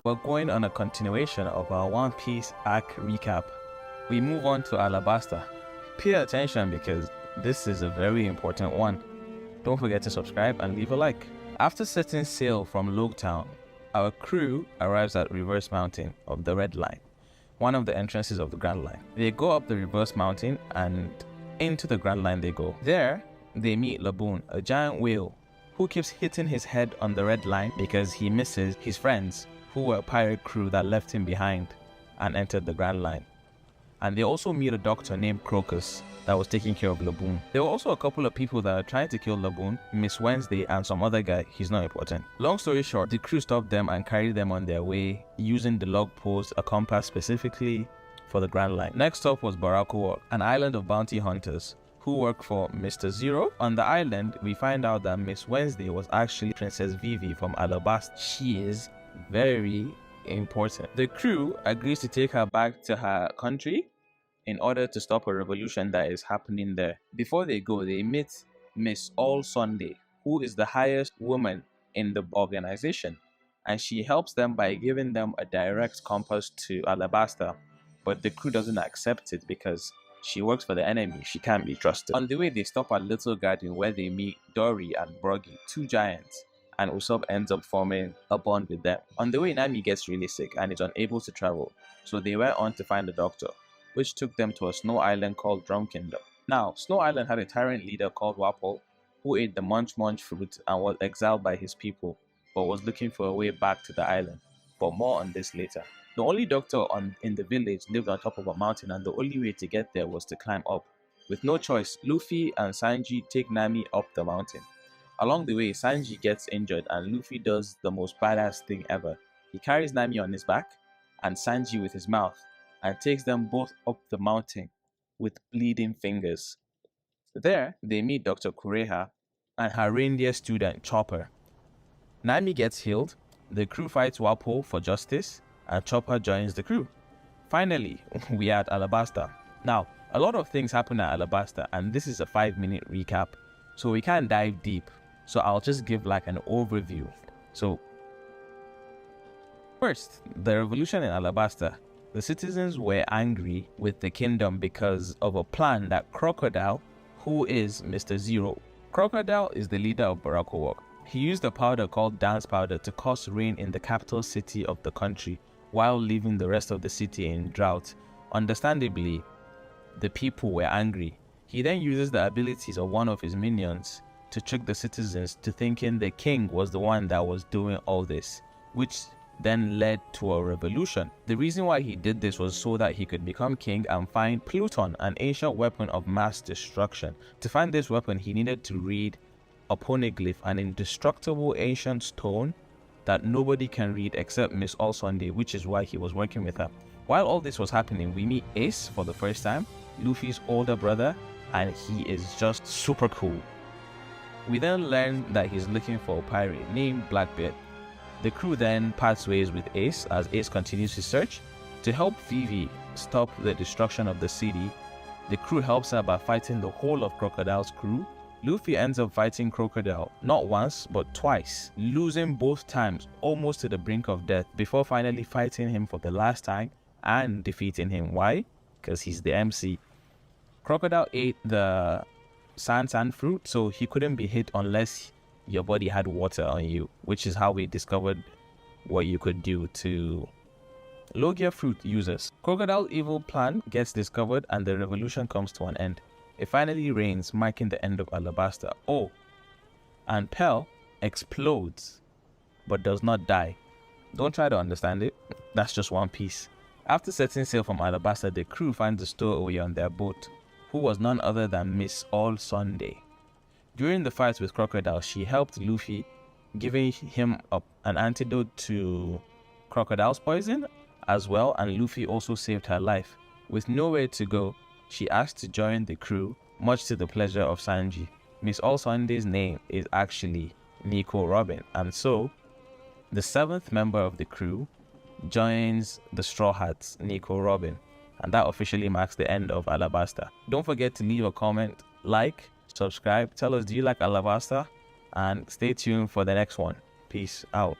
We're going on a continuation of our One Piece arc recap. We move on to Alabasta. Pay attention because this is a very important one. Don't forget to subscribe and leave a like. After setting sail from Logtown, our crew arrives at Reverse Mountain of the Red Line, one of the entrances of the Grand Line. They go up the Reverse Mountain and into the Grand Line they go. There, they meet Laboon, a giant whale who keeps hitting his head on the Red Line because he misses his friends, who were a pirate crew that left him behind and entered the Grand Line. And they also meet a doctor named Crocus that was taking care of Laboon. There were also a couple of people that are trying to kill Laboon, Miss Wednesday and some other guy, he's not important. Long story short, the crew stopped them and carried them on their way using the log post, a compass specifically for the Grand Line. Next up was Baroque Works, an island of bounty hunters who work for Mr. Zero. On the island, we find out that Miss Wednesday was actually Princess Vivi from Alabasta. She is very important. The crew agrees to take her back to her country in order to stop a revolution that is happening there. Before they go, they meet Miss All Sunday, who is the highest woman in the organization, and she helps them by giving them a direct compass to Alabasta, but the crew doesn't accept it because she works for the enemy. She can't be trusted. On the way, they stop at Little Garden where they meet Dory and Broggy, two giants, and Usopp ends up forming a bond with them. On the way, Nami gets really sick and is unable to travel, so they went on to find a doctor, which took them to a snow island called Rekindle. Now, Snow Island had a tyrant leader called Wapol, who ate the Munch Munch fruit and was exiled by his people, but was looking for a way back to the island. But more on this later. The only doctor in the village lived on top of a mountain, and the only way to get there was to climb up. With no choice, Luffy and Sanji take Nami up the mountain. Along the way, Sanji gets injured and Luffy does the most badass thing ever. He carries Nami on his back and Sanji with his mouth and takes them both up the mountain with bleeding fingers. There, they meet Dr. Kureha and her reindeer student Chopper. Nami gets healed, the crew fights Wapol for justice, and Chopper joins the crew. Finally, we are at Alabasta. Now, a lot of things happen at Alabasta, and this is a 5-minute recap, so we can't dive deep. So I'll just give like an overview. So, first, the revolution in Alabasta. The citizens were angry with the kingdom because of a plan that Crocodile, who is Mr. Zero. Crocodile is the leader of Baroque Works. He used a powder called dance powder to cause rain in the capital city of the country while leaving the rest of the city in drought. Understandably, the people were angry. He then uses the abilities of one of his minions to trick the citizens to thinking the king was the one that was doing all this, which then led to a revolution. The reason why he did this was so that he could become king and find Pluton, an ancient weapon of mass destruction. To find this weapon, he needed to read a poneglyph, an indestructible ancient stone that nobody can read except Miss All Sunday, which is why he was working with her. While all this was happening, we meet Ace for the first time, Luffy's older brother, and he is just super cool. We then learn that he's looking for a pirate named Blackbeard. The crew then parts ways with Ace as Ace continues his search. To help Vivi stop the destruction of the city, the crew helps her by fighting the whole of Crocodile's crew. Luffy ends up fighting Crocodile not once but twice, losing both times almost to the brink of death before finally fighting him for the last time and defeating him. Why? Because he's the MC. Crocodile ate the sand fruit, so he couldn't be hit unless your body had water on you, which is how we discovered what you could do to Logia fruit users. Crocodile's evil plan gets discovered and the revolution comes to an end. It finally rains, marking the end of Alabasta. Oh, and Pearl explodes but does not die. Don't try to understand it, that's just One Piece. After setting sail from Alabasta, the crew finds a stowaway on their boat, who was none other than Miss All Sunday. During the fight with Crocodile, she helped Luffy, giving him an antidote to Crocodile's poison as well, and Luffy also saved her life. With nowhere to go, she asked to join the crew, much to the pleasure of Sanji. Miss All Sunday's name is actually Nico Robin, and so the 7th member of the crew joins the Straw Hats, Nico Robin, and that officially marks the end of Alabasta. Don't forget to leave a comment, like, subscribe, tell us do you like Alabasta, and stay tuned for the next one. Peace out.